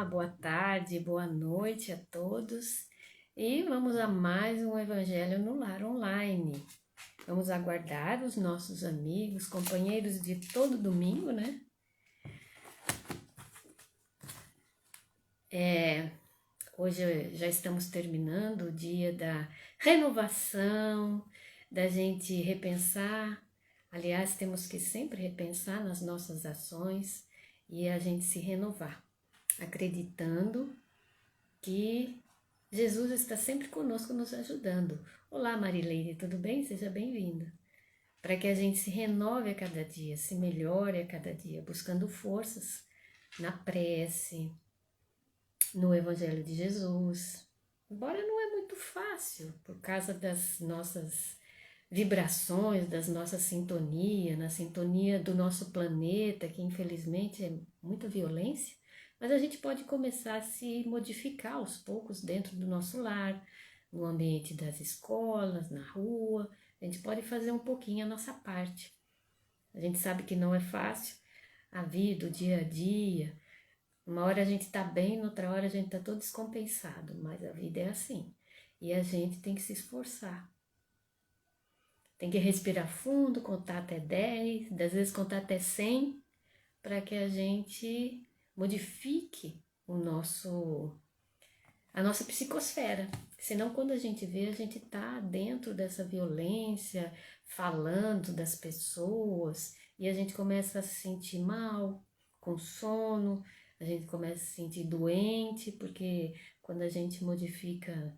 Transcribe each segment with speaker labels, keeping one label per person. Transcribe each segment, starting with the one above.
Speaker 1: boa tarde, boa noite a todos e vamos a mais um Evangelho no Lar Online. Vamos aguardar os nossos amigos, companheiros de todo domingo, né? Hoje já estamos terminando o dia da renovação, da gente repensar. Aliás, temos que sempre repensar nas nossas ações e a gente se renovar, acreditando que Jesus está sempre conosco, nos ajudando. Olá, Marileide, tudo bem? Seja bem-vinda. Para que a gente se renove a cada dia, se melhore a cada dia, buscando forças na prece, no Evangelho de Jesus. Embora não é muito fácil, por causa das nossas vibrações, das nossas sintonias, na sintonia do nosso planeta, que infelizmente é muita violência, mas a gente pode começar a se modificar aos poucos dentro do nosso lar, no ambiente das escolas, na rua. A gente pode fazer um pouquinho a nossa parte. A gente sabe que não é fácil, a vida, o dia a dia. Uma hora a gente está bem, noutra hora a gente está todo descompensado, mas a vida é assim. E a gente tem que se esforçar. Tem que respirar fundo, contar até 10, às vezes contar até 100, para que a gente modifique a nossa psicosfera. Senão, quando a gente vê, a gente tá dentro dessa violência, falando das pessoas, e a gente começa a se sentir mal, com sono, a gente começa a se sentir doente, porque quando a gente modifica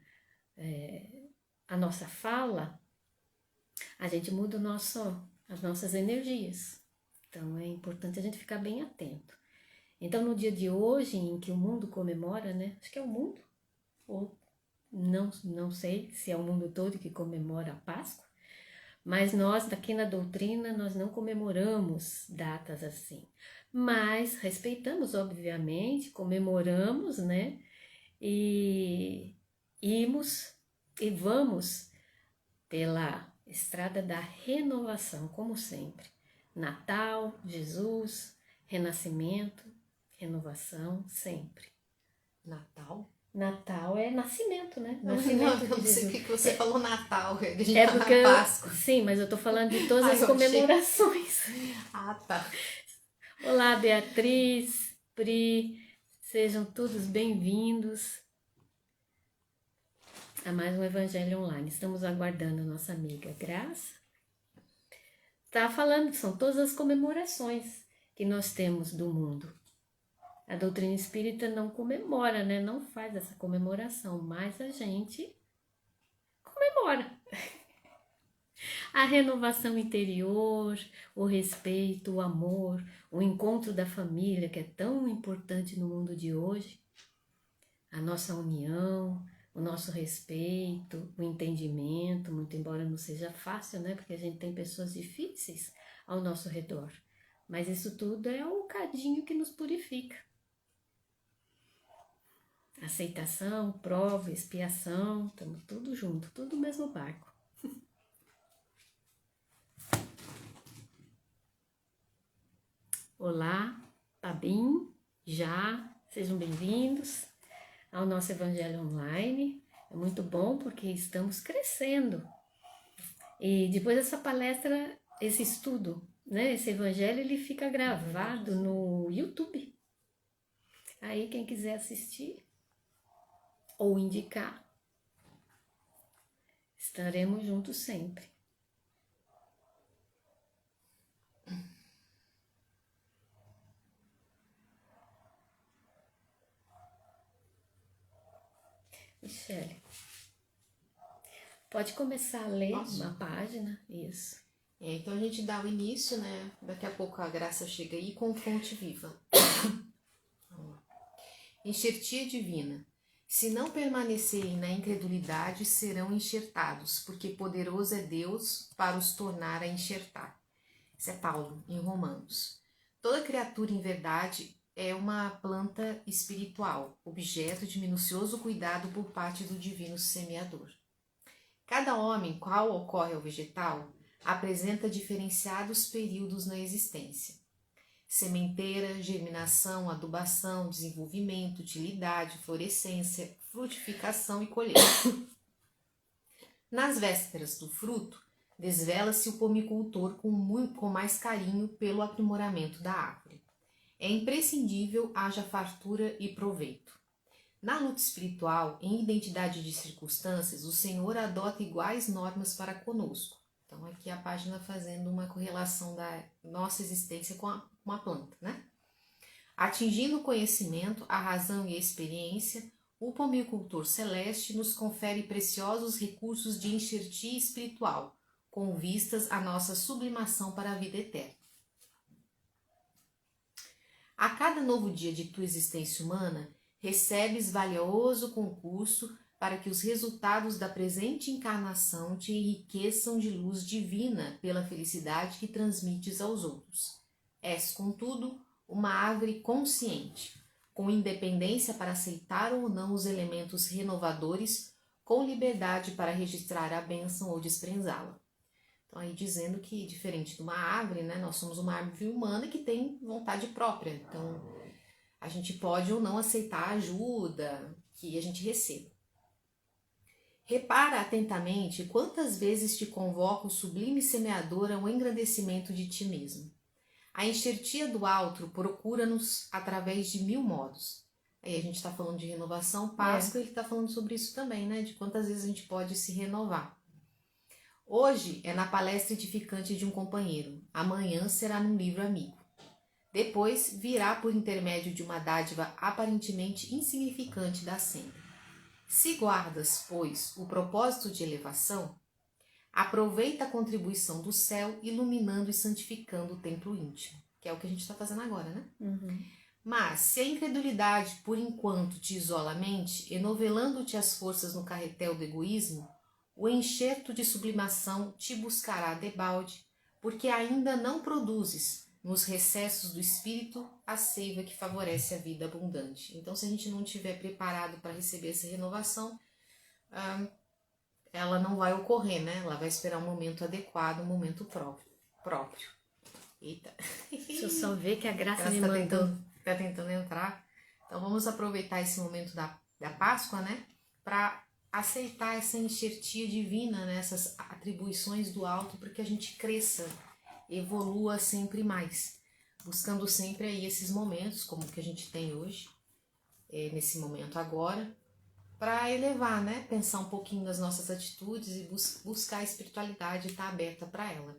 Speaker 1: a nossa fala, a gente muda as nossas energias. Então, é importante a gente ficar bem atento. Então, no dia de hoje, em que o mundo comemora, né? Acho que é o mundo, ou não sei se é o mundo todo que comemora a Páscoa, mas nós, aqui na doutrina, nós não comemoramos datas assim. Mas respeitamos, obviamente, comemoramos, né? E vamos pela estrada da renovação, como sempre. Natal, Jesus, renascimento, renovação, sempre. Natal é nascimento, né? Nascimento
Speaker 2: não
Speaker 1: de
Speaker 2: sei
Speaker 1: Jesus.
Speaker 2: o que você falou Natal, a gente
Speaker 1: É
Speaker 2: tá
Speaker 1: porque,
Speaker 2: na Páscoa.
Speaker 1: sim, mas eu tô falando de todas as
Speaker 2: Eu achei.
Speaker 1: comemorações.
Speaker 2: Ah, tá.
Speaker 1: Olá, Beatriz, Pri, sejam todos bem-vindos a mais um Evangelho Online. Estamos aguardando a nossa amiga Graça. Tá falando que são todas as comemorações que nós temos do mundo. A doutrina espírita não comemora, né? Não faz essa comemoração, mas a gente comemora. A renovação interior, o respeito, o amor, o encontro da família, que é tão importante no mundo de hoje, a nossa união, o nosso respeito, o entendimento, muito embora não seja fácil, né? Porque a gente tem pessoas difíceis ao nosso redor. Mas isso tudo é o cadinho que nos purifica. Aceitação, prova, expiação, estamos tudo junto, tudo no mesmo barco. Olá, Tabim, Já, sejam bem-vindos ao nosso Evangelho Online. É muito bom porque estamos crescendo. E depois dessa palestra, esse estudo, né, esse Evangelho, ele fica gravado no YouTube. Aí quem quiser assistir ou indicar, estaremos juntos sempre. Michele, pode começar a ler uma página, isso.
Speaker 2: Então a gente dá o início, né? Daqui a pouco a Graça chega aí com fonte viva. Enxertia divina. Se não permanecerem na incredulidade, serão enxertados, porque poderoso é Deus para os tornar a enxertar. Isso é Paulo, em Romanos. Toda criatura em verdade é uma planta espiritual, objeto de minucioso cuidado por parte do divino semeador. Cada homem, qual ocorre ao vegetal, apresenta diferenciados períodos na existência. sementeira, germinação, adubação, desenvolvimento, utilidade, florescência, frutificação e colheita. Nas vésperas do fruto, desvela-se o pomicultor com mais carinho pelo aprimoramento da árvore. É imprescindível haja fartura e proveito. Na luta espiritual, em identidade de circunstâncias, o Senhor adota iguais normas para conosco. Então, aqui a página fazendo uma correlação da nossa existência com a planta, né? Atingindo o conhecimento, a razão e a experiência, o pomicultor celeste nos confere preciosos recursos de enxertia espiritual, com vistas à nossa sublimação para a vida eterna. A cada novo dia de tua existência humana, recebes valioso concurso para que os resultados da presente encarnação te enriqueçam de luz divina pela felicidade que transmites aos outros. És, contudo, uma árvore consciente, com independência para aceitar ou não os elementos renovadores, com liberdade para registrar a bênção ou desprezá-la. Então, aí dizendo que, diferente de uma árvore, né, nós somos uma árvore humana que tem vontade própria. Então, a gente pode ou não aceitar a ajuda que a gente receba. Repara atentamente quantas vezes te convoca o sublime semeador ao engrandecimento de ti mesmo. A enxertia do alto procura-nos através de 1000 modos. Aí a gente está falando de renovação, Páscoa, ele está falando sobre isso também, né? De quantas vezes a gente pode se renovar. Hoje é na palestra edificante de um companheiro, amanhã será num livro amigo. Depois virá por intermédio de uma dádiva aparentemente insignificante da senda. Se guardas, pois, o propósito de elevação, aproveita a contribuição do céu, iluminando e santificando o templo íntimo, que é o que a gente está fazendo agora, né?
Speaker 1: Uhum.
Speaker 2: Mas, se a incredulidade, por enquanto, te isola a mente, enovelando-te as forças no carretel do egoísmo, o enxerto de sublimação te buscará debalde, porque ainda não produzes, nos recessos do espírito, a seiva que favorece a vida abundante. Então, se a gente não estiver preparado para receber essa renovação, ela não vai ocorrer, né? Ela vai esperar um momento adequado, um momento próprio. Eita.
Speaker 1: Deixa eu só ver que a Graça me
Speaker 2: tá
Speaker 1: mandou.
Speaker 2: Tá tentando entrar. Então, vamos aproveitar esse momento da Páscoa, né? Para aceitar essa enxertia divina, né? Essas atribuições do alto, para que a gente cresça, evolua sempre mais, buscando sempre aí esses momentos, como que a gente tem hoje, nesse momento agora, para elevar, né? Pensar um pouquinho das nossas atitudes e buscar a espiritualidade e estar aberta para ela.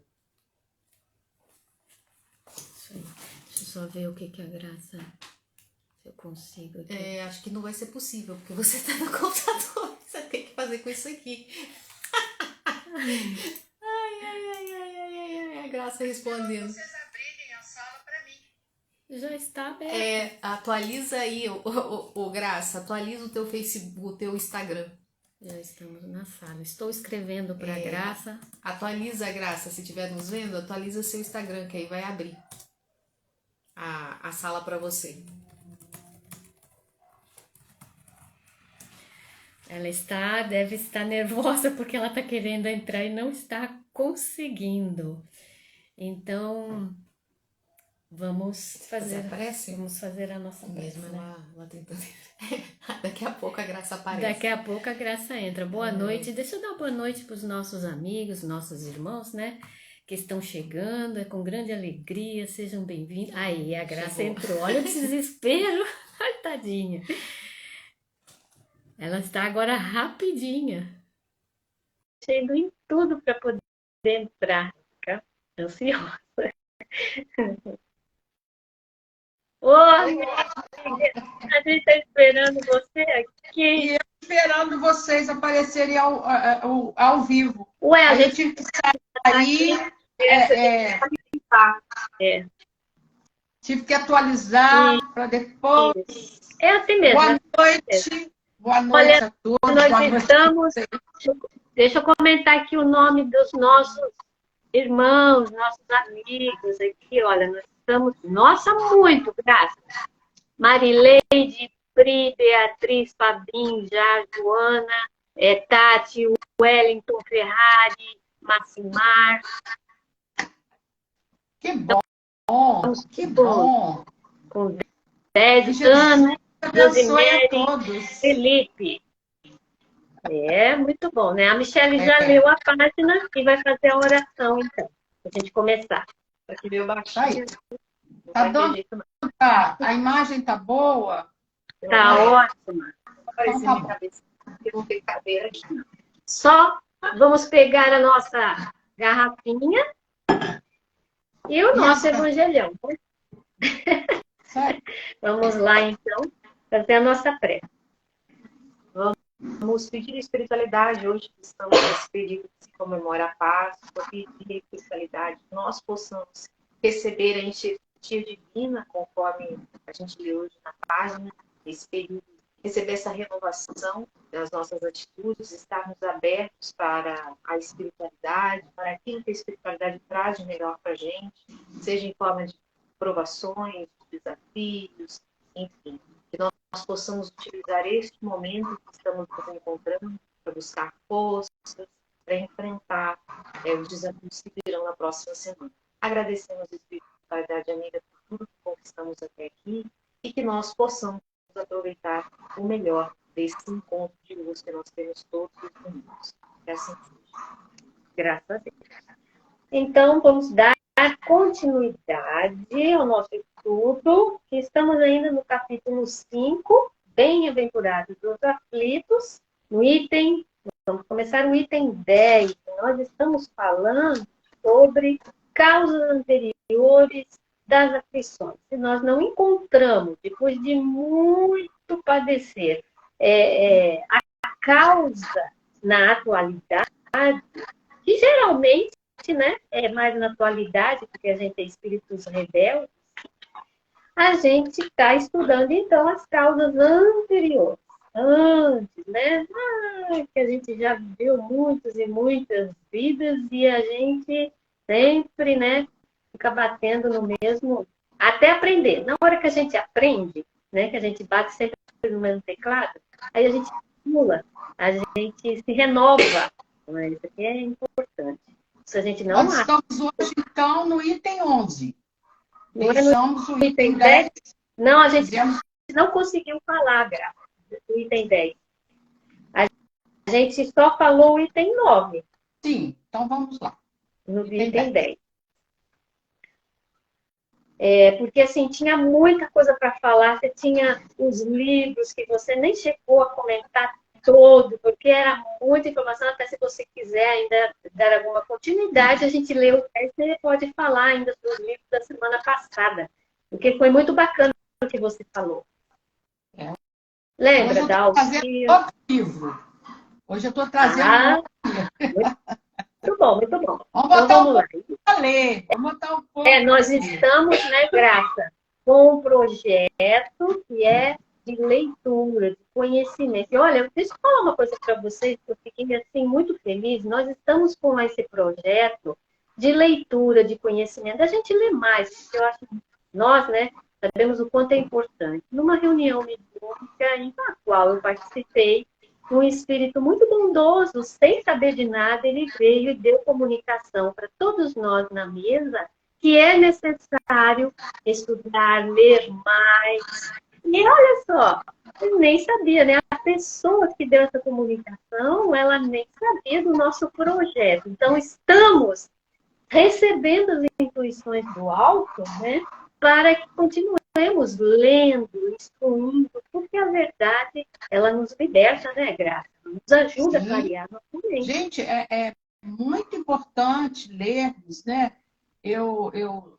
Speaker 1: Isso aí. Deixa eu só ver o que a Graça... Se eu consigo aqui.
Speaker 2: Acho que não vai ser possível, porque você está no computador. Você tem que fazer com isso aqui. Ai, a Graça respondendo.
Speaker 3: Vocês abrirem a sala para mim.
Speaker 1: Já está aberto.
Speaker 2: Atualiza aí, o Graça, atualiza o teu Facebook, o teu Instagram.
Speaker 1: Já estamos na sala. Estou escrevendo para a Graça.
Speaker 2: Atualiza a Graça, se estiver nos vendo, atualiza seu Instagram, que aí vai abrir a sala para você.
Speaker 1: Ela deve estar nervosa porque ela está querendo entrar e não está conseguindo. Então, vamos fazer a nossa
Speaker 2: mesmo,
Speaker 1: prece, né?
Speaker 2: ela tentando. Daqui a pouco a Graça aparece.
Speaker 1: Daqui a pouco a Graça entra. Boa noite. Deixa eu dar boa noite para os nossos amigos, nossos irmãos, né? Que estão chegando, é com grande alegria. Sejam bem-vindos. Aí, a Graça entrou. Olha o desespero. Ai, tadinha. Ela está agora rapidinha. Chegando em tudo para poder entrar. Fica ansiosa. Oi, a gente está esperando você aqui.
Speaker 3: E eu esperando vocês aparecerem ao vivo.
Speaker 1: Ué, a gente
Speaker 3: tive que sair. Tive que atualizar para depois.
Speaker 1: É assim mesmo.
Speaker 3: Boa noite. Boa noite a todos.
Speaker 1: Nós estamos. Deixa eu comentar aqui o nome dos nossos irmãos, nossos amigos aqui. Olha, nós estamos. Nossa, muito, graças. Marileide, Pri, Beatriz, Fabinho, Já, Joana, Tati, Wellington, Ferrari, Massimar.
Speaker 3: Que bom. que bom.
Speaker 1: Com 10
Speaker 3: Jesus
Speaker 1: anos,
Speaker 3: abençoe a
Speaker 1: Rosemary
Speaker 3: todos.
Speaker 1: Felipe. É muito bom, né? A Michelle já leu a página e vai fazer a oração, então, para a gente começar. Aqui meu baixinho.
Speaker 3: Tá dando, a imagem tá boa?
Speaker 1: Tá ótima.
Speaker 3: Então tá bom.
Speaker 1: Eu não tenho cadeira aqui. Só vamos pegar a nossa garrafinha e o nosso evangelhão. Vamos lá, então, fazer a nossa prece. Vamos pedir espiritualidade hoje, que estamos nesse período que se comemora a Páscoa, pedir espiritualidade, que nós possamos receber a enxertia divina, conforme a gente lê hoje na página, esse período, receber essa renovação das nossas atitudes, estarmos abertos para a espiritualidade, para aquilo que a espiritualidade traz de melhor para a gente, seja em forma de provações, de desafios, enfim. Que nós possamos utilizar este momento que estamos nos encontrando para buscar forças, para enfrentar os desafios que virão na próxima semana. Agradecemos a espiritualidade amiga por tudo que conquistamos até aqui e que nós possamos aproveitar o melhor desse encontro de luz que nós temos todos os domingos. Que assim seja. Graças a Deus. Então, vamos dar continuidade ao nosso estudo, que estamos ainda no capítulo 5, Bem-aventurados os aflitos, no item, vamos começar o item 10. Nós estamos falando sobre causas anteriores das aflições. Se nós não encontramos, depois de muito padecer, a causa na atualidade, que geralmente, né, é mais na atualidade, porque a gente tem espíritos rebeldes, a gente está estudando, então, as causas anteriores. Antes, né? Que a gente já viveu muitas e muitas vidas e a gente sempre, né, fica batendo no mesmo, até aprender. Na hora que a gente aprende, né, que a gente bate sempre no mesmo teclado, aí a gente pula, a gente se renova. Mas isso aqui é importante. Se a gente não
Speaker 3: Nós estamos hoje, então, no item 11.
Speaker 1: Não deixamos o item 10. Não, a gente não conseguiu falar, Graça, o item 10. A gente só falou o item 9.
Speaker 3: Sim, então vamos lá.
Speaker 1: No item 10. Porque, assim, tinha muita coisa para falar. Você tinha os livros que você nem chegou a comentar todo, porque era muita informação. Até se você quiser ainda dar alguma continuidade, a gente leu o texto e pode falar ainda dos livros da semana passada, porque foi muito bacana o que você falou. Lembra da Alcia?
Speaker 3: Hoje eu estou trazendo
Speaker 1: muito bom, muito bom.
Speaker 3: Vamos botar então, vamos lá. Vamos botar um pouco.
Speaker 1: Nós estamos, né, Graça, com um projeto que é de leitura, de conhecimento. E olha, deixa eu falar uma coisa para vocês, que eu fiquei assim, muito feliz. Nós estamos com esse projeto de leitura, de conhecimento. A gente lê mais, porque eu acho que nós, né, sabemos o quanto é importante. Numa reunião mediúnica em a qual eu participei, um espírito muito bondoso, sem saber de nada, ele veio e deu comunicação para todos nós na mesa, que é necessário estudar, ler mais. E olha só, eu nem sabia, né? A pessoa que deu essa comunicação, ela nem sabia do nosso projeto. Então, estamos recebendo as intuições do alto, né? Para que continuemos lendo, instruindo, porque a verdade, ela nos liberta, né, Graça? Nos ajuda a clarear nossa mente.
Speaker 3: Gente, é muito importante lermos, né? Eu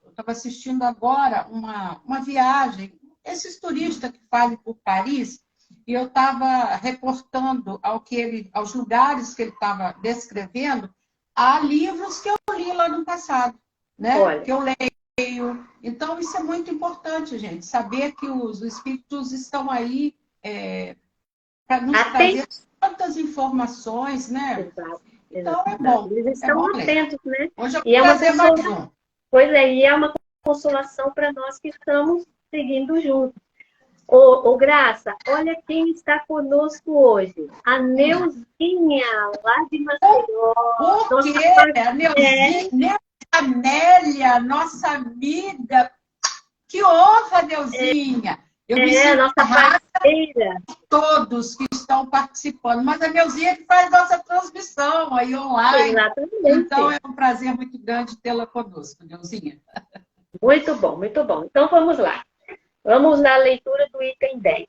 Speaker 3: estava assistindo agora uma viagem, esses turistas que fazem por Paris, e eu estava reportando aos lugares que ele estava descrevendo, há livros que eu li lá no passado, né?
Speaker 1: Olha.
Speaker 3: Que eu leio. Então, isso é muito importante, gente, saber que os espíritos estão aí para nos trazer tantas informações, né?
Speaker 1: Exato.
Speaker 3: Então, é bom.
Speaker 1: Eles estão atentos, né?
Speaker 3: Hoje eu
Speaker 1: e
Speaker 3: vou trazer mais um.
Speaker 1: Pois é, e é uma consolação para nós que estamos seguindo juntos. Ô, Graça, olha quem está conosco hoje. A Neuzinha, lá de Maceió.
Speaker 3: O quê? A Neuzinha? Amélia, nossa amiga. Que honra, Neuzinha! Eu me sinto
Speaker 1: nossa parceira.
Speaker 3: todos que estão participando, mas a Neuzinha que faz nossa transmissão aí online.
Speaker 1: Exatamente.
Speaker 3: Então é um prazer muito grande tê-la conosco, Neuzinha.
Speaker 1: Muito bom, muito bom. Então vamos lá. Vamos na leitura do item 10.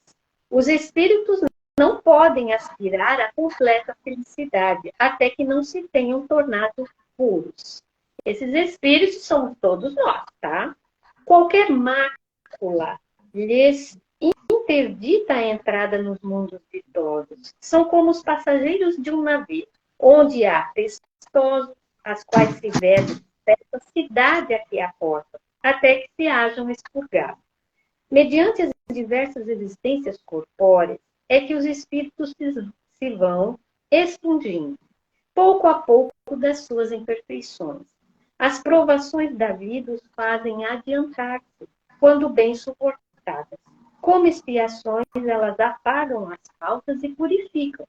Speaker 1: Os espíritos não podem aspirar à completa felicidade até que não se tenham tornado puros. Esses espíritos somos todos nós, tá? Qualquer mácula lhes interdita a entrada nos mundos ditosos. São como os passageiros de um navio, onde há testosos, as quais se vedem certa cidade aqui à porta, até que se hajam expurgados. Mediante as diversas existências corpóreas, é que os espíritos se vão expungindo, pouco a pouco, das suas imperfeições. As provações da vida os fazem adiantar-se, quando bem suportadas. Como expiações, elas apagam as faltas e purificam.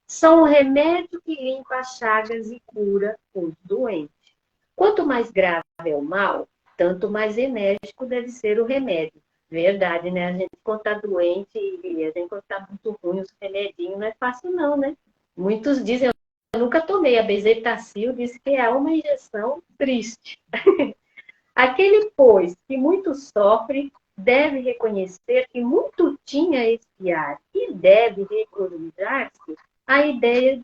Speaker 1: São o remédio que limpa as chagas e cura os doentes. Quanto mais grave é o mal, tanto mais enérgico deve ser o remédio. Verdade, né? A gente, quando está doente e a gente, quando está muito ruim, os remedinhos não é fácil, não, né? Muitos dizem, eu nunca tomei a bezetacil, diz que é uma injeção triste. Aquele, pois, que muito sofre, deve reconhecer que muito tinha a expiar e deve regozijar-se a ideia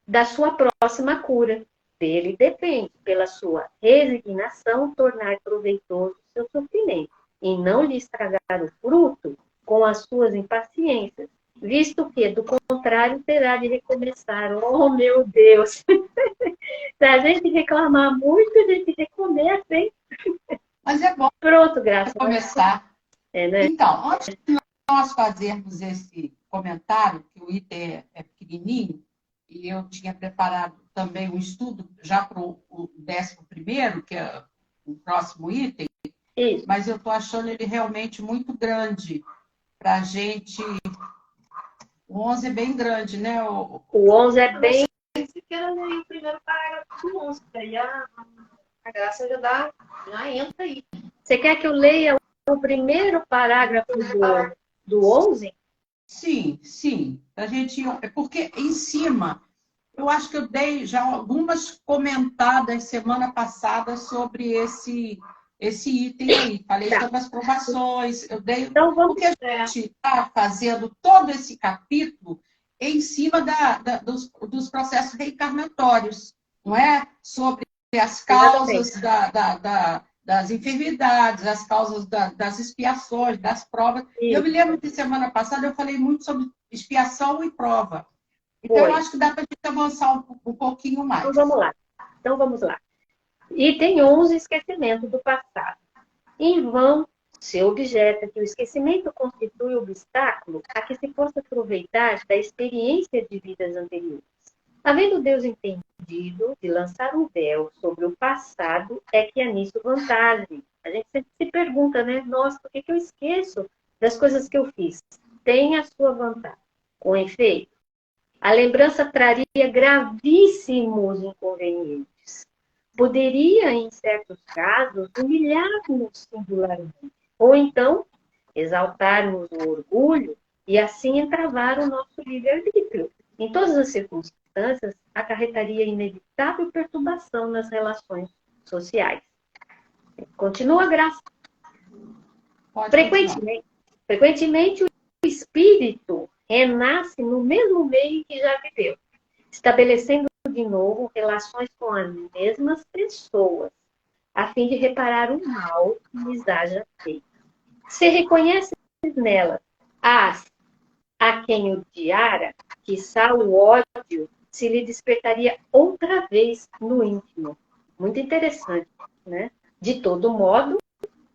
Speaker 1: da sua próxima cura. Dele depende, pela sua resignação, tornar proveitoso o seu sofrimento e não lhe estragar o fruto com as suas impaciências, visto que, do contrário, terá de recomeçar. Oh, meu Deus! Se a gente reclamar muito, a gente recomeça, hein?
Speaker 3: Mas é bom.
Speaker 1: Pronto, Graça.
Speaker 3: Começar.
Speaker 1: Né?
Speaker 3: Então, antes de nós fazermos esse comentário, que o item é pequenininho, e eu tinha preparado também um estudo já para o 11º, que é o próximo item,
Speaker 1: Isso.
Speaker 3: Mas eu estou achando ele realmente muito grande para a gente. O 11 é bem grande, né?
Speaker 1: O 11 é bem...
Speaker 2: Você quer ler o primeiro parágrafo do 11, que aí a Graça já entra aí.
Speaker 1: Você quer que eu leia o primeiro parágrafo do 11?
Speaker 3: Sim, sim. A gente, porque em cima, eu acho que eu dei já algumas comentadas semana passada sobre esse item aí. Falei sobre as provações, eu dei.
Speaker 1: Então, vamos...
Speaker 3: Porque a gente está fazendo todo esse capítulo em cima dos processos reencarnatórios, não é? Sobre as causas das enfermidades, as causas das expiações, das provas. E eu me lembro que semana passada eu falei muito sobre expiação e prova. Então, eu acho que dá para a gente avançar um pouquinho mais.
Speaker 1: Então, vamos lá. Item 11, esquecimento do passado. Em vão, se objeta que o esquecimento constitui obstáculo a que se possa aproveitar da experiência de vidas anteriores. Havendo Deus entendido de lançar um véu sobre o passado, é que há nisso vantagem. A gente sempre se pergunta, né? Nossa, por que eu esqueço das coisas que eu fiz? Tem a sua vantagem. Com efeito, a lembrança traria gravíssimos inconvenientes. Poderia, em certos casos, humilhar-nos singularmente, ou então exaltar-nos o orgulho e assim entravar o nosso livre-arbítrio. Em todas as circunstâncias, acarretaria inevitável perturbação nas relações sociais. Continua a Graça. Frequentemente, o espírito renasce no mesmo meio que já viveu, estabelecendo de novo relações com as mesmas pessoas, a fim de reparar o mal que lhes haja feito. Se reconhece nelas a quem odiara, quiçá o ódio se lhe despertaria outra vez no íntimo. Muito interessante, né? De todo modo,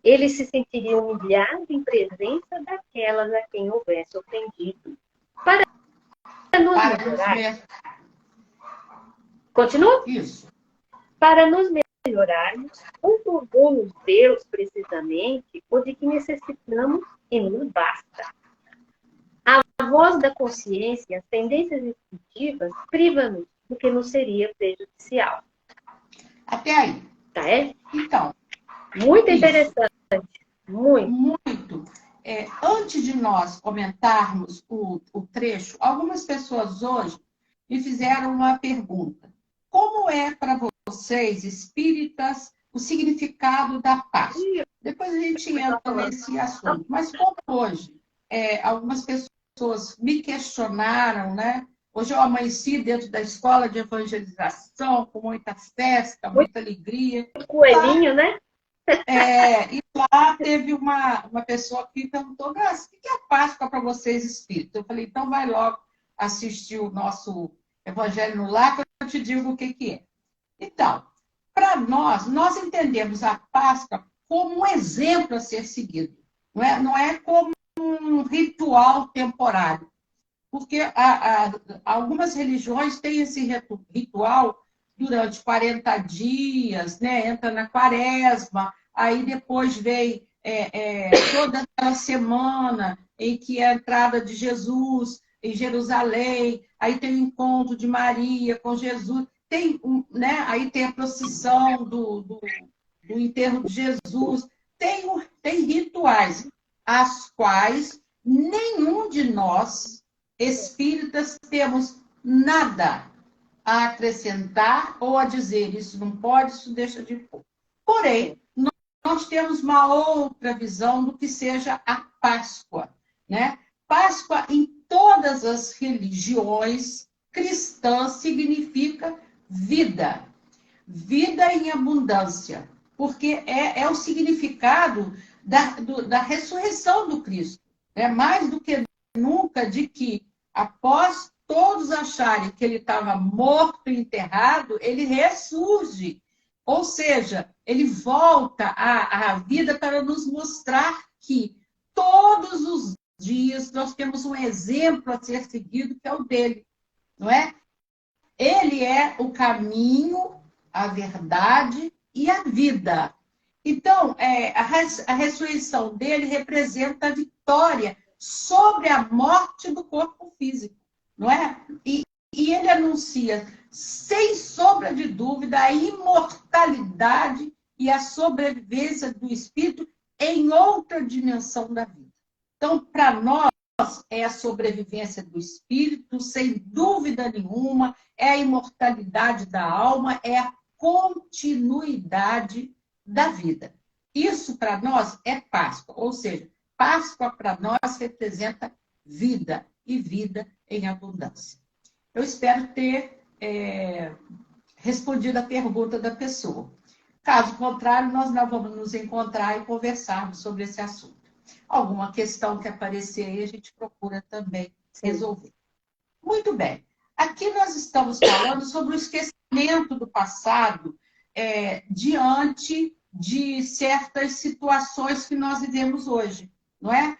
Speaker 1: ele se sentiria humilhado em presença daquelas a quem houvesse ofendido. Para nos melhorar... Continua?
Speaker 3: Isso.
Speaker 1: Para nos melhorarmos, otorgou-nos Deus precisamente o de que necessitamos e nos basta. A voz da consciência e as tendências instintivas privam-nos do que nos seria prejudicial.
Speaker 3: Até aí.
Speaker 1: Tá, é?
Speaker 3: Então,
Speaker 1: Muito
Speaker 3: isso.
Speaker 1: interessante. Muito.
Speaker 3: Muito. Antes de nós comentarmos o trecho, algumas pessoas hoje me fizeram uma pergunta. Como é para vocês, espíritas, o significado da Páscoa? Depois a gente entra nesse assunto. Mas como hoje algumas pessoas me questionaram, né? Hoje eu amanheci dentro da escola de evangelização, com muita festa, muita alegria.
Speaker 1: Coelhinho, né?
Speaker 3: E lá teve uma pessoa que perguntou, Graça, o que é Páscoa para vocês espíritos? Eu falei, então vai logo assistir o nosso Evangelho no Lar, que eu te digo o que é. Então, para nós entendemos a Páscoa como um exemplo a ser seguido. Não é como um ritual temporário. Porque algumas religiões têm esse ritual durante 40 dias, né? Entra na quaresma, aí depois vem toda aquela semana em que é a entrada de Jesus em Jerusalém, aí tem o encontro de Maria com Jesus, né? Aí tem a procissão do enterro de Jesus, tem rituais, as quais nenhum de nós, espíritas, temos nada a acrescentar ou a dizer isso não pode, isso deixa de pôr. Porém, nós temos uma outra visão do que seja a Páscoa, né? Páscoa em todas as religiões cristãs significa vida, vida em abundância, porque é o significado da ressurreição do Cristo, né? Mais do que nunca, de que após todos acharem que ele estava morto e enterrado, ele ressurge. Ou seja, ele volta à vida para nos mostrar que todos os dias nós temos um exemplo a ser seguido, que é o dele, não é? Ele é o caminho, a verdade e a vida. Então, a ressurreição dele representa a vitória sobre a morte do corpo físico, não é? E ele anuncia, sem sombra de dúvida, a imortalidade e a sobrevivência do espírito em outra dimensão da vida. Então, para nós, é a sobrevivência do espírito, sem dúvida nenhuma, é a imortalidade da alma, é a continuidade da vida. Isso, para nós, é Páscoa, ou seja, Páscoa, para nós, representa vida, e vida em abundância. Eu espero ter respondido a pergunta da pessoa. Caso contrário, nós não vamos nos encontrar e conversarmos sobre esse assunto. Alguma questão que aparecer aí, a gente procura também resolver. Muito bem. Aqui nós estamos falando sobre o esquecimento do passado diante de certas situações que nós vivemos hoje, não é?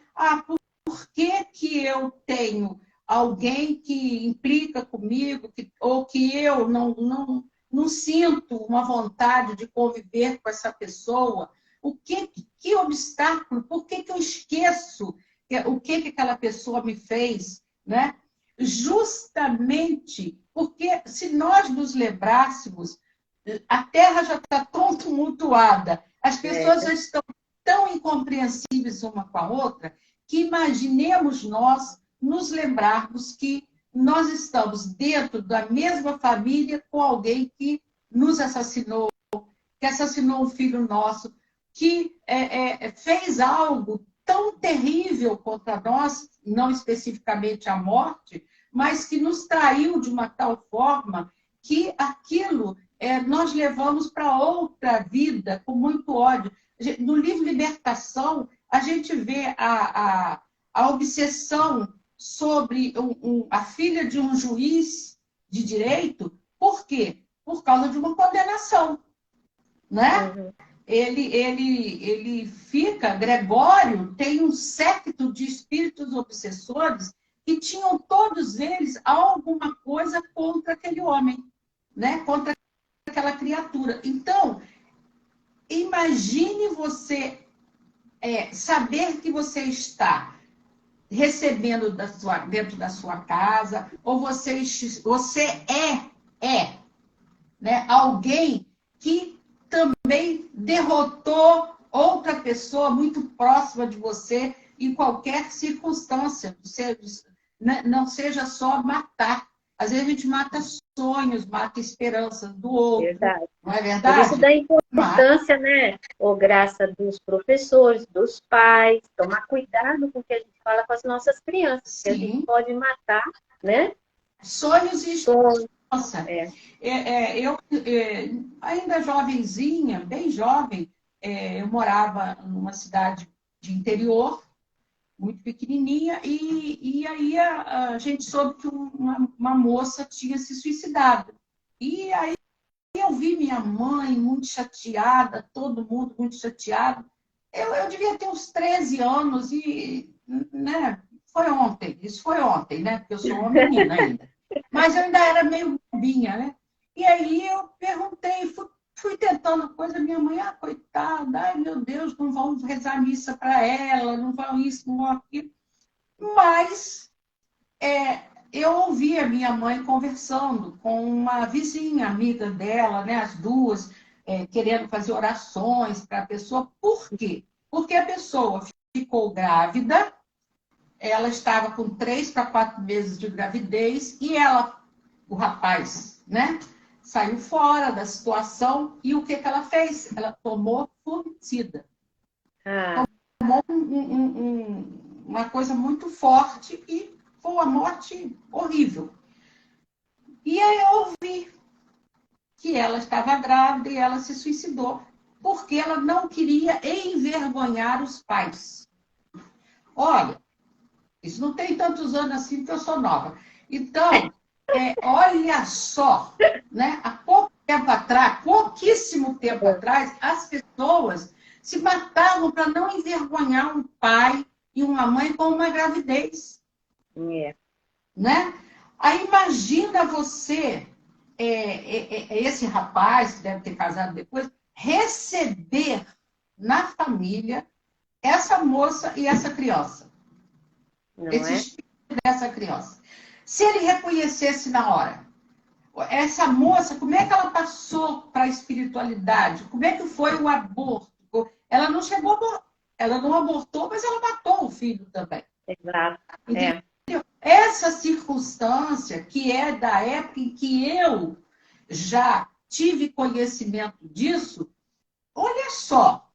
Speaker 3: Por que eu tenho alguém que implica comigo, ou que eu não sinto uma vontade de conviver com essa pessoa? Que obstáculo? Por que eu esqueço o que aquela pessoa me fez, né? Justamente porque, se nós nos lembrássemos, a Terra já está tão tumultuada, as pessoas já estão tão incompreensíveis uma com a outra, que imaginemos nós nos lembrarmos que nós estamos dentro da mesma família com alguém que nos assassinou, que assassinou um filho nosso, que fez algo tão terrível contra nós, não especificamente a morte, mas que nos traiu de uma tal forma que aquilo nós levamos para outra vida com muito ódio. No livro Libertação, a gente vê a obsessão sobre a filha de um juiz de direito. Por quê? Por causa de uma condenação, né?
Speaker 1: Uhum.
Speaker 3: Ele fica, Gregório tem um séquito de espíritos obsessores que tinham todos eles alguma coisa contra aquele homem, né? Contra aquela criatura. Então, imagine você saber que você está recebendo dentro da sua casa, ou você né, alguém que também derrotou outra pessoa muito próxima de você em qualquer circunstância. Você, não seja só matar. Às vezes a gente mata sonhos, mata esperanças do outro.
Speaker 4: Verdade.
Speaker 3: Não é
Speaker 4: Por
Speaker 3: verdade?
Speaker 4: isso da importância, né, ô Graça, dos professores, dos pais, tomar cuidado com o que a gente fala com as nossas crianças, que a gente
Speaker 3: Sim.
Speaker 4: pode matar, né?
Speaker 3: Sonhos e
Speaker 4: Sonhos.
Speaker 3: nossa,
Speaker 4: É.
Speaker 3: eu ainda jovenzinha, bem jovem, eu morava numa cidade de interior, muito pequenininha, e aí a gente soube que uma moça tinha se suicidado. E aí eu vi minha mãe muito chateada, todo mundo muito chateado. Eu devia ter uns 13 anos e, né, foi ontem, isso foi ontem, né, porque eu sou uma menina ainda. Mas eu ainda era meio bobinha, né? E aí eu perguntei, fui tentando coisa, minha mãe, coitada, ai meu Deus, não vão rezar missa para ela, não vão isso, não vão aquilo. Mas eu ouvi a minha mãe conversando com uma vizinha, amiga dela, né, as duas, querendo fazer orações para a pessoa. Por quê? Porque a pessoa ficou grávida, ela estava com 3 para 4 meses de gravidez e o rapaz, né, saiu fora da situação e o que ela fez? Ela tomou fungicida.
Speaker 4: Ah,
Speaker 3: Uma coisa muito forte e foi uma morte horrível. E aí eu ouvi que ela estava grávida e ela se suicidou porque ela não queria envergonhar os pais. Olha, isso não tem tantos anos assim, porque eu sou nova. Então, olha só, né? Há pouco tempo atrás, pouquíssimo tempo atrás, as pessoas se matavam para não envergonhar um pai e uma mãe com uma gravidez. Né? Aí imagina você, esse rapaz, que deve ter casado depois, receber na família essa moça e essa criança. Esse espírito dessa criança. Se ele reconhecesse na hora, essa moça, como é que ela passou para a espiritualidade? Como é que foi o aborto? Ela não chegou, ela não abortou, mas ela matou o filho também.
Speaker 4: Exato.
Speaker 3: Essa circunstância, que é da época em que eu já tive conhecimento disso, olha só,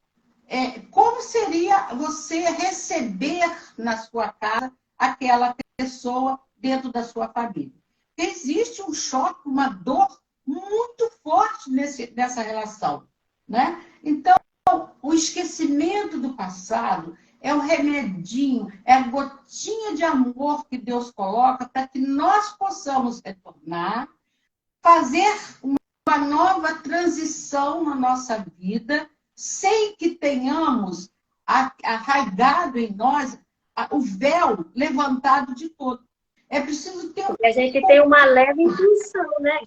Speaker 3: como seria você receber na sua casa aquela pessoa dentro da sua família? Existe um choque, uma dor muito forte nessa relação, né? Então, o esquecimento do passado é o remedinho, é a gotinha de amor que Deus coloca para que nós possamos retornar, fazer uma nova transição na nossa vida, sem que tenhamos arraigado em nós o véu levantado de todo. É preciso ter
Speaker 4: Porque a gente tem uma leve intuição, né?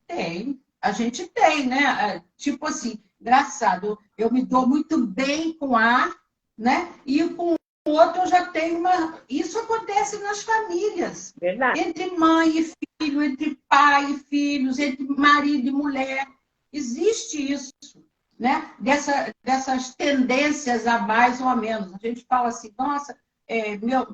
Speaker 3: Tem. A gente tem, né? Tipo assim, engraçado, eu me dou muito bem com A, né? E com o outro eu já tenho uma. Isso acontece nas famílias.
Speaker 4: Verdade.
Speaker 3: Entre mãe e filho, entre pai e filhos, entre marido e mulher. Existe isso, né? Dessas tendências a mais ou a menos. A gente fala assim, nossa, meu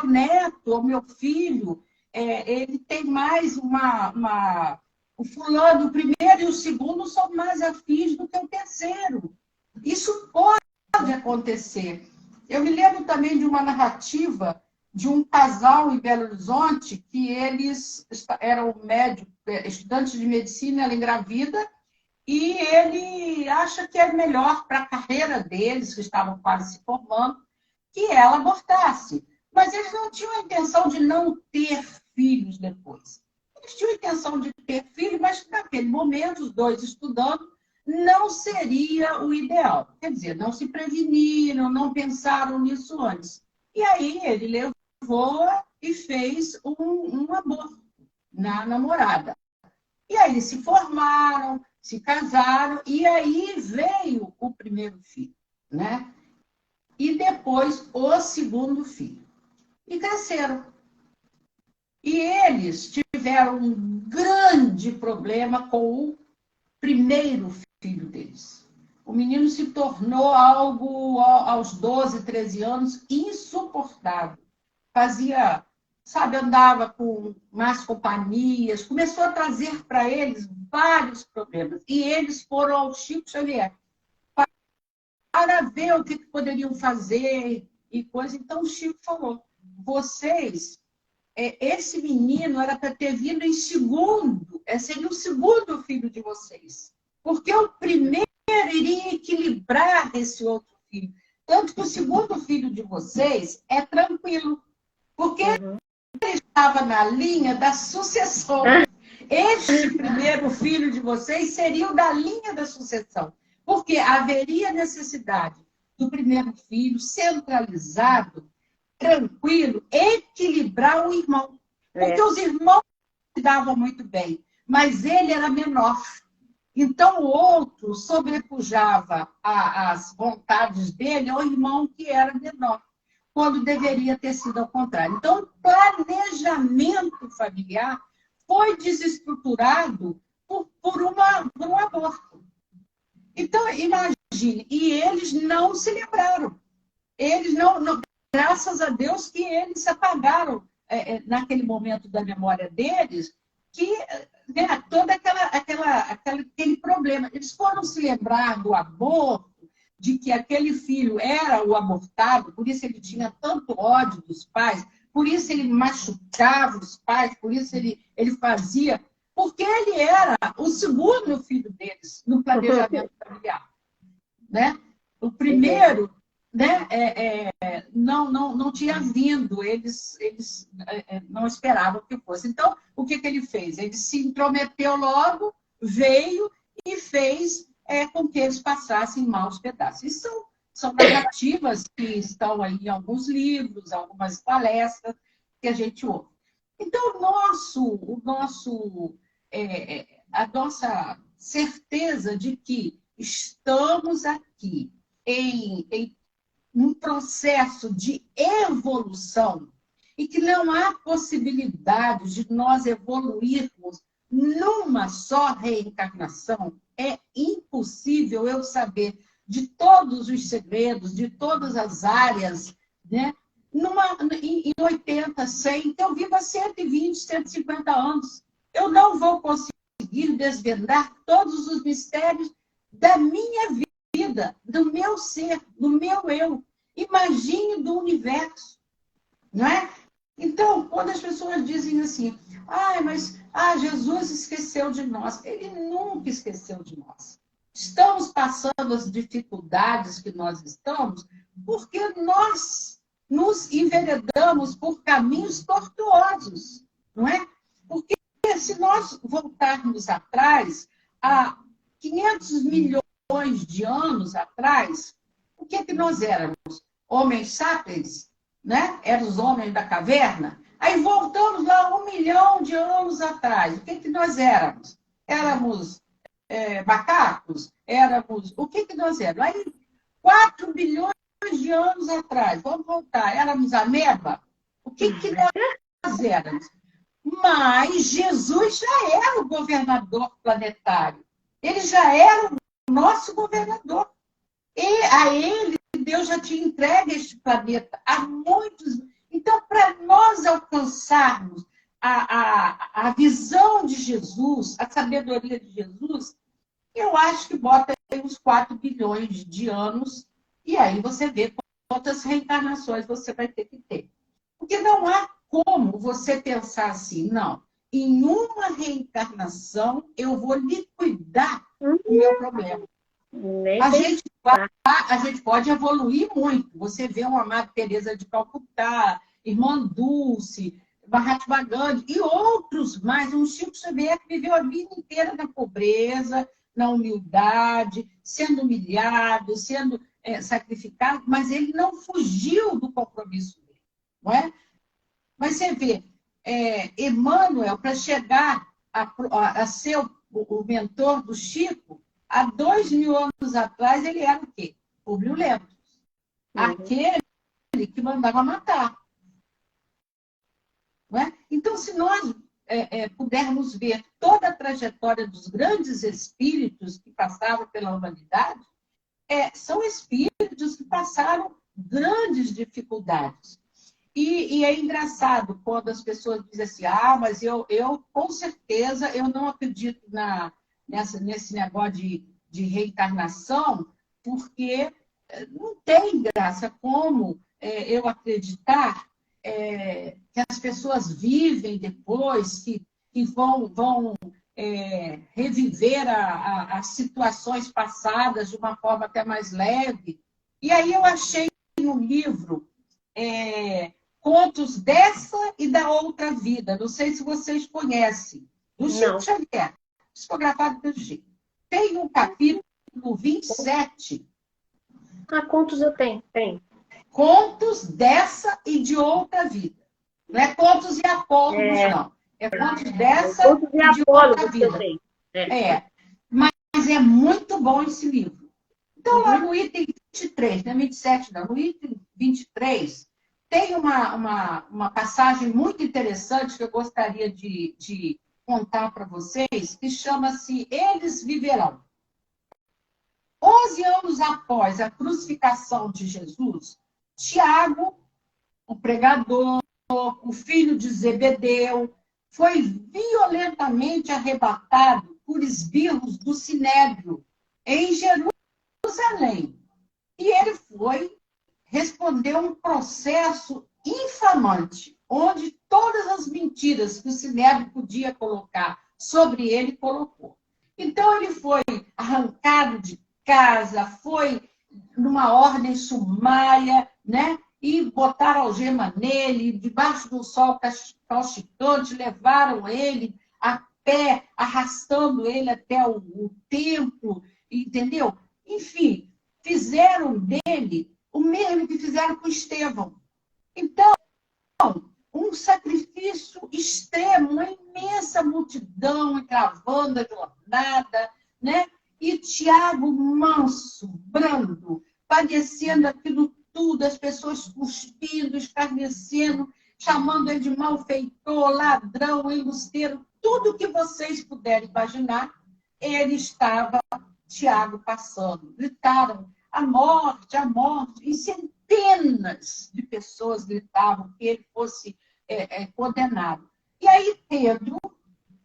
Speaker 3: neto ou meu filho, ele tem mais o fulano, o primeiro e o segundo são mais afins do que o terceiro. Isso pode acontecer. Eu me lembro também de uma narrativa de um casal em Belo Horizonte que eles eram médicos, estudantes de medicina, ela engravida, e ele acha que é melhor para a carreira deles, que estavam quase se formando, que ela abortasse. Mas eles não tinham a intenção de não ter filhos depois. Eles tinham a intenção de ter filhos, mas naquele momento, os dois estudando, não seria o ideal. Quer dizer, não se preveniram, não pensaram nisso antes. E aí ele levou e fez um aborto na namorada. E aí eles se formaram, se casaram, e aí veio o primeiro filho, né? E depois o segundo filho. E cresceram. E eles tiveram um grande problema com o primeiro filho deles. O menino se tornou algo, aos 12, 13 anos, insuportável. Fazia, sabe, andava com más companhias, começou a trazer para eles vários problemas. E eles foram ao Chico Xavier para ver o que poderiam fazer e coisa. Então o Chico falou, vocês, esse menino era para ter vindo em segundo, seria o segundo filho de vocês. Porque o primeiro iria equilibrar esse outro filho. Tanto que o segundo filho de vocês é tranquilo, porque ele estava na linha da sucessão. Este primeiro filho de vocês seria o da linha da sucessão, porque haveria necessidade do primeiro filho centralizado, tranquilo, equilibrar o irmão. Porque os irmãos se davam muito bem, mas ele era menor. Então, o outro sobrepujava as vontades dele ao irmão que era menor, quando deveria ter sido ao contrário. Então, o planejamento familiar foi desestruturado por um aborto. Então, imagine, e eles não se lembraram. Eles não graças a Deus que eles apagaram, naquele momento da memória deles, que todo aquele problema. Eles foram se lembrar do aborto, de que aquele filho era o abortado, por isso ele tinha tanto ódio dos pais, por isso ele machucava os pais, por isso ele fazia, porque ele era o segundo filho deles no planejamento familiar. Né? O primeiro, né, não tinha vindo, eles não esperavam que fosse. Então, o que ele fez? Ele se intrometeu logo, veio e fez com que eles passassem maus pedaços. Isso são narrativas que estão aí em alguns livros, algumas palestras que a gente ouve. Então, a nossa certeza de que estamos aqui em um processo de evolução e que não há possibilidade de nós evoluirmos numa só reencarnação, é impossível eu saber de todos os segredos, de todas as áreas, né? Em 80, 100, então eu vivo há 120, 150 anos. Eu não vou conseguir desvendar todos os mistérios da minha vida, do meu ser, do meu eu. Imagine do universo, não é? Então, quando as pessoas dizem assim, mas Jesus esqueceu de nós. Ele nunca esqueceu de nós. Estamos passando as dificuldades que nós estamos porque nós nos enveredamos por caminhos tortuosos, não é? Porque se nós voltarmos atrás, há 500 milhões de anos atrás, o que nós éramos? Homens sapiens, né? Eram os homens da caverna. Aí voltamos lá 1 milhão de anos atrás. O que nós éramos? Éramos macacos? Éramos... O que nós éramos? Aí, 4 bilhões de anos atrás, vamos voltar, éramos ameba? O que nós éramos? Mas Jesus já era o governador planetário. Ele já era o nosso governador. E a ele, Deus já tinha entregue este planeta há muitos... Então, para nós alcançarmos a visão de Jesus, a sabedoria de Jesus, eu acho que bota aí uns 4 bilhões de anos, e aí você vê quantas reencarnações você vai ter que ter. Porque não há como você pensar assim, não, em uma reencarnação eu vou liquidar o meu problema. A gente pode evoluir muito. Você vê uma Madre Teresa de Calcutá, Irmã Dulce, Mahatma Gandhi e outros mais. Um Chico Xavier que viveu a vida inteira na pobreza, na humildade, sendo humilhado, sendo sacrificado, mas ele não fugiu do compromisso dele, não é? Mas você vê, Emmanuel, para chegar a ser o mentor do Chico, há 2000 anos atrás, ele era o quê? Públio Lentulus. Aquele que mandava matar. Não é? Então, se nós pudermos ver toda a trajetória dos grandes espíritos que passaram pela humanidade, são espíritos que passaram grandes dificuldades. E é engraçado quando as pessoas dizem assim, mas eu com certeza, eu não acredito nesse negócio de reencarnação, porque não tem graça como eu acreditar que as pessoas vivem depois, que vão reviver as situações passadas de uma forma até mais leve. E aí eu achei no livro Contos dessa e da outra vida. Não sei se vocês conhecem. Do Chico Xavier, psicografado pelo Chico. Tem um capítulo 27.
Speaker 4: Contos eu tenho.
Speaker 3: Contos dessa e de outra vida. Não é contos e apólogos, não. É contos dessa e de outra vida. Mas é muito bom esse livro. Então, lá no item 23, não é 27, não. No item 23, tem uma passagem muito interessante que eu gostaria de contar para vocês, que chama-se Eles Viverão. 11 anos após a crucificação de Jesus, Tiago, o pregador, o filho de Zebedeu, foi violentamente arrebatado por esbirros do Sinédrio em Jerusalém. E ele respondeu um processo infamante, onde todas as mentiras que o Sinédrio podia colocar sobre ele, colocou. Então, ele foi arrancado de casa, foi numa ordem sumária, né? E botaram algema nele, debaixo do sol causticante, levaram ele a pé, arrastando ele até o templo, entendeu? Enfim, fizeram dele o mesmo que fizeram com Estevão. Então, um sacrifício extremo, uma imensa multidão encravando a jornada, né? E Tiago manso, brando, padecendo aquilo tudo, as pessoas cuspindo, escarnecendo, chamando ele de malfeitor, ladrão, embusteiro, tudo que vocês puderem imaginar, Tiago passando. Gritaram, a morte, e centenas de pessoas gritavam que ele fosse condenado. E aí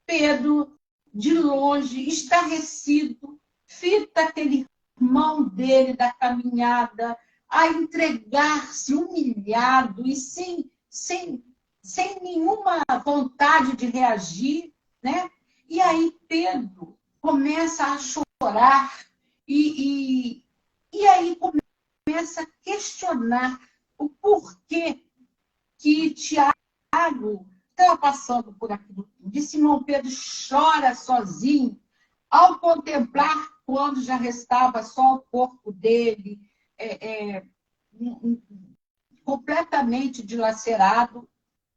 Speaker 3: Pedro, de longe, estarrecido, fita aquele irmão dele da caminhada a entregar-se humilhado e sem nenhuma vontade de reagir, né? E aí Pedro começa a chorar e aí começa a questionar o porquê que Tiago estava passando por aquilo. De Simão Pedro chora sozinho ao contemplar quando já restava só o corpo dele, completamente dilacerado.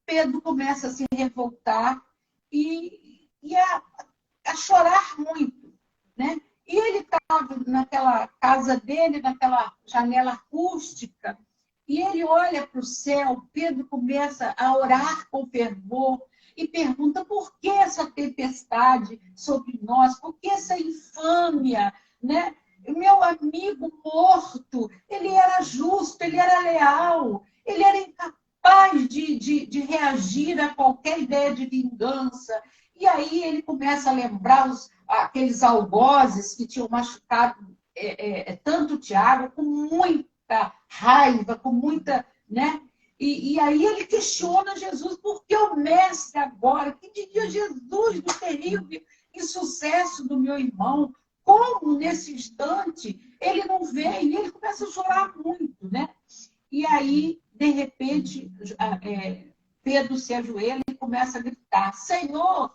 Speaker 3: Pedro começa a se revoltar e a chorar muito, né? E ele estava naquela casa dele, naquela janela acústica, e ele olha para o céu. Pedro começa a orar com fervor e pergunta por que essa tempestade sobre nós, por que essa infâmia, né? O meu amigo morto, ele era justo, ele era leal, ele era incapaz de reagir a qualquer ideia de vingança. E aí ele começa a lembrar aqueles algozes que tinham machucado tanto Tiago, com muita raiva, com muita, né? E aí ele questiona Jesus, por que o mestre agora? Que diria Jesus do terrível insucesso do meu irmão? Como nesse instante ele não veio? E ele começa a chorar muito, né? E aí, de repente, Pedro se ajoelha e começa a gritar: Senhor,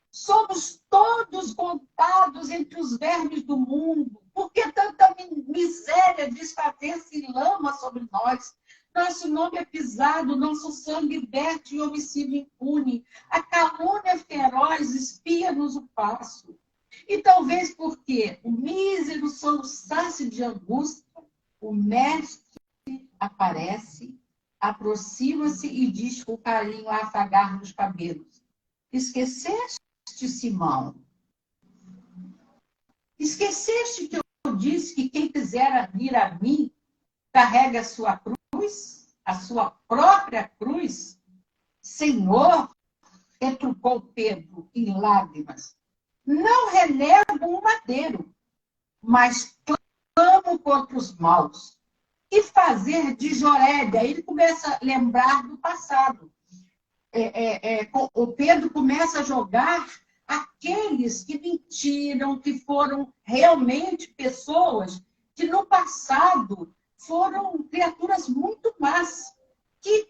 Speaker 3: somos todos contados entre os vermes do mundo. Por que tanta miséria desfazece e lama sobre nós? Nosso nome é pisado, nosso sangue verte em homicídio impune. A calúnia feroz espia-nos o passo. E talvez porque o mísero soluçasse de angústia, o mestre aparece, aproxima-se e diz com carinho a afagar nos cabelos: Esqueceste, Simão? Esqueceste que eu disse que quem quiser vir a mim, carregue a sua cruz, a sua própria cruz? Senhor, retrucou Pedro em lágrimas, não renego um madeiro, mas clamo contra os maus. E fazer de Jorélia? Aí ele começa a lembrar do passado. O Pedro começa a jogar aqueles que mentiram, que foram realmente pessoas que no passado foram criaturas muito más. Que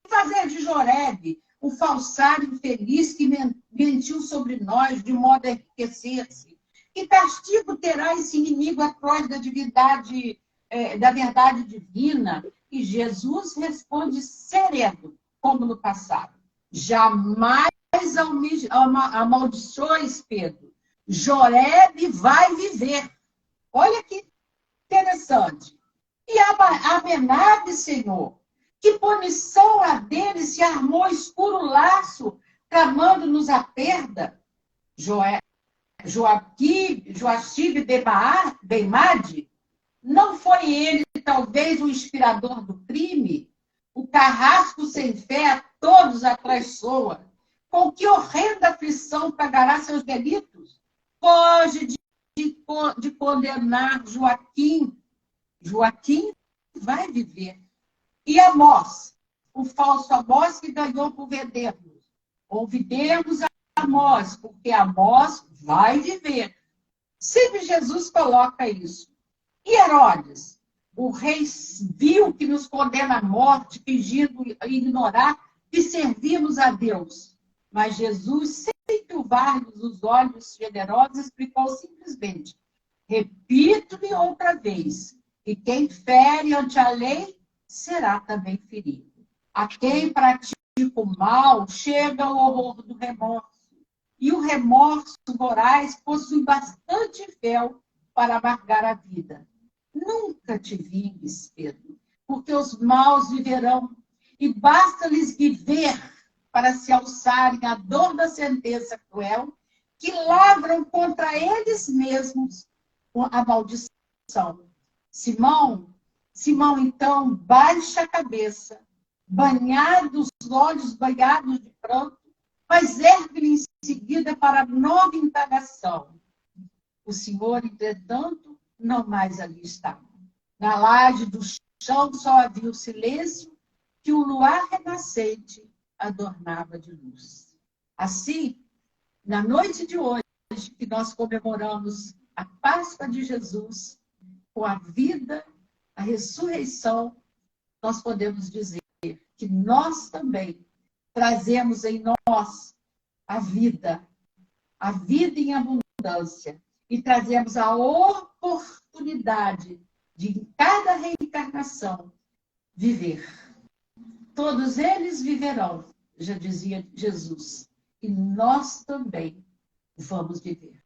Speaker 3: fazer de Jorebe, o falsário infeliz que mentiu sobre nós de modo a enriquecer-se? Que castigo terá esse inimigo atroz da divindade, da verdade divina? E Jesus responde sereno, como no passado. Jamais amaldiçoes, Pedro. Jorebe vai viver. Olha que interessante. E Abenabe, Senhor, que punição a dele se armou escuro laço, tramando-nos a perda? Joaquim Beimade, não foi ele talvez o inspirador do crime? O carrasco sem fé a todos atraiçoa. Com que horrenda aflição pagará seus delitos? Foge de condenar Joaquim. Joaquim vai viver. E Amós, o falso Amós que ganhou por vendermos. Ouvidemos a Amós, porque Amós vai viver. Sempre Jesus coloca isso. E Herodes, o rei vil que nos condena à morte, fingindo ignorar que servimos a Deus. Mas Jesus, sem turvar-nos os olhos generosos, explicou simplesmente: repito-lhe outra vez, que quem fere ante a lei será também ferido. A quem pratica o mal chega o horror do remorso. E o remorso voraz possui bastante fel para amargar a vida. Nunca te vingues, Pedro, porque os maus viverão, e basta-lhes viver para se alçarem à dor da sentença cruel, que lavram contra eles mesmos a maldição. Simão, então, baixa a cabeça, banhados, os olhos banhados de pranto, mas ergue-lhe em seguida para nova indagação. O Senhor, entretanto, não mais ali estava. Na laje do chão só havia o silêncio que o luar renascente adornava de luz. Assim, na noite de hoje, que nós comemoramos a Páscoa de Jesus, com a vida, a ressurreição, nós podemos dizer que nós também trazemos em nós a vida em abundância, e trazemos a oportunidade de, em cada reencarnação, viver. Todos eles viverão, já dizia Jesus, e nós também vamos viver.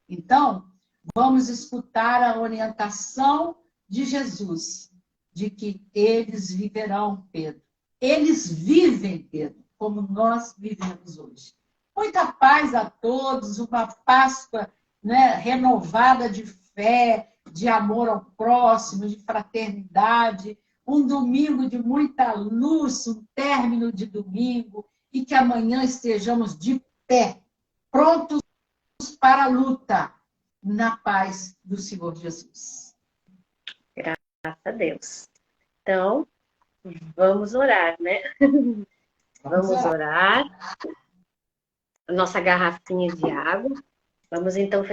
Speaker 3: Então, vamos escutar a orientação de Jesus, de que eles viverão, Pedro. Eles vivem, Pedro, como nós vivemos hoje. Muita paz a todos, uma Páscoa, né, renovada de fé, de amor ao próximo, de fraternidade, um domingo de muita luz, um término de domingo, e que amanhã estejamos de pé, prontos para a luta, na paz do Senhor Jesus.
Speaker 4: Graças a Deus. Então, vamos orar, né? Vamos orar. Nossa garrafinha de água. Vamos então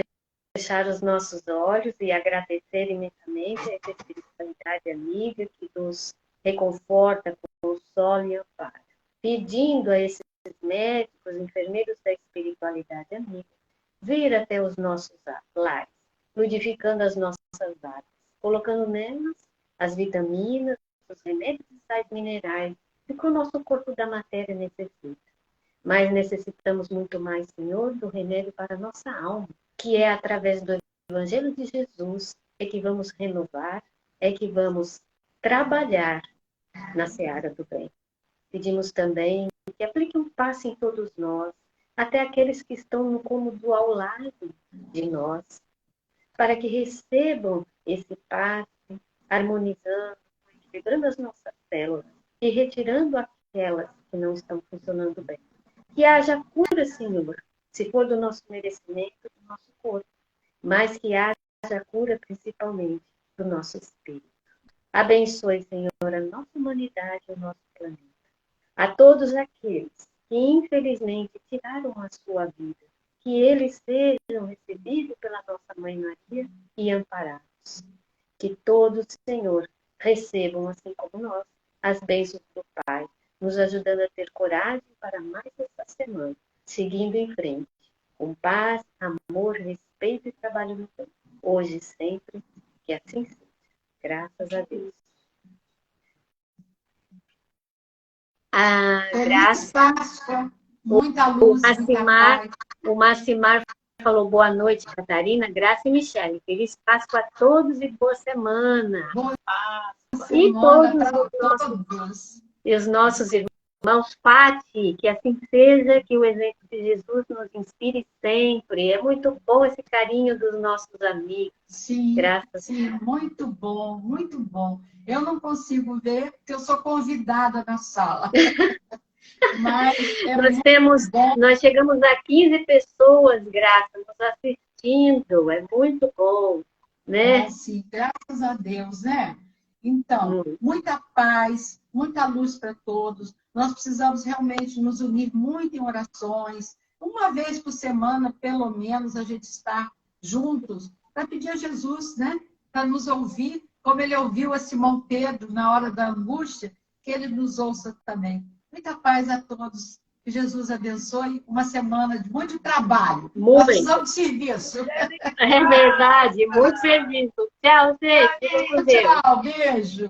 Speaker 4: fechar os nossos olhos e agradecer imensamente a essa espiritualidade amiga que nos reconforta, consola e ampara. Pedindo a esses médicos, enfermeiros da espiritualidade amiga, vir até os nossos lares, fluidificando as nossas águas, colocando nelas as vitaminas, os remédios e sais minerais que o nosso corpo da matéria necessita. Mas necessitamos muito mais, Senhor, do remédio para a nossa alma, que é através do Evangelho de Jesus, é que vamos renovar, é que vamos trabalhar na seara do bem. Pedimos também que apliquem paz em todos nós, até aqueles que estão no cômodo ao lado de nós, para que recebam esse passe, harmonizando, equilibrando as nossas células e retirando aquelas que não estão funcionando bem. Que haja cura, Senhor, se for do nosso merecimento, do nosso corpo, mas que haja cura principalmente do nosso espírito. Abençoe, Senhor, a nossa humanidade e o nosso planeta. A todos aqueles que infelizmente tiraram a sua vida, que eles sejam recebidos pela nossa Mãe Maria e amparados. Que todos, Senhor, recebam, assim como nós, as bênçãos do Pai, nos ajudando a ter coragem para mais essa semana, seguindo em frente, com paz, amor, respeito e trabalho no campo, hoje e sempre, que assim seja. Graças a Deus. A
Speaker 3: Feliz Páscoa, muita luz, muita paz.
Speaker 4: O Macimar falou boa noite, Catarina, Graça e Michele. Feliz Páscoa a todos e boa semana.
Speaker 3: Boa
Speaker 4: E
Speaker 3: semana
Speaker 4: todos os nossos irmãos, Pati, que assim seja, que o exemplo de Jesus nos inspire sempre. É muito bom esse carinho dos nossos amigos.
Speaker 3: Sim,
Speaker 4: Graças.
Speaker 3: sim, muito bom, muito bom. Eu não consigo ver, porque eu sou convidada na sala. Mas
Speaker 4: nós chegamos a 15 pessoas, Graça, nos assistindo. É muito bom, né?
Speaker 3: É, sim, graças a Deus, né? Então, muita paz, muita luz para todos. Nós precisamos realmente nos unir muito em orações. Uma vez por semana, pelo menos, a gente está juntos para pedir a Jesus, né? Para nos ouvir, como ele ouviu a Simão Pedro na hora da angústia, que ele nos ouça também. Muita paz a todos. Que Jesus abençoe uma semana de muito trabalho. Nós precisamos de serviço.
Speaker 4: É verdade, muito serviço. Tchau, gente.
Speaker 3: Tchau, beijo.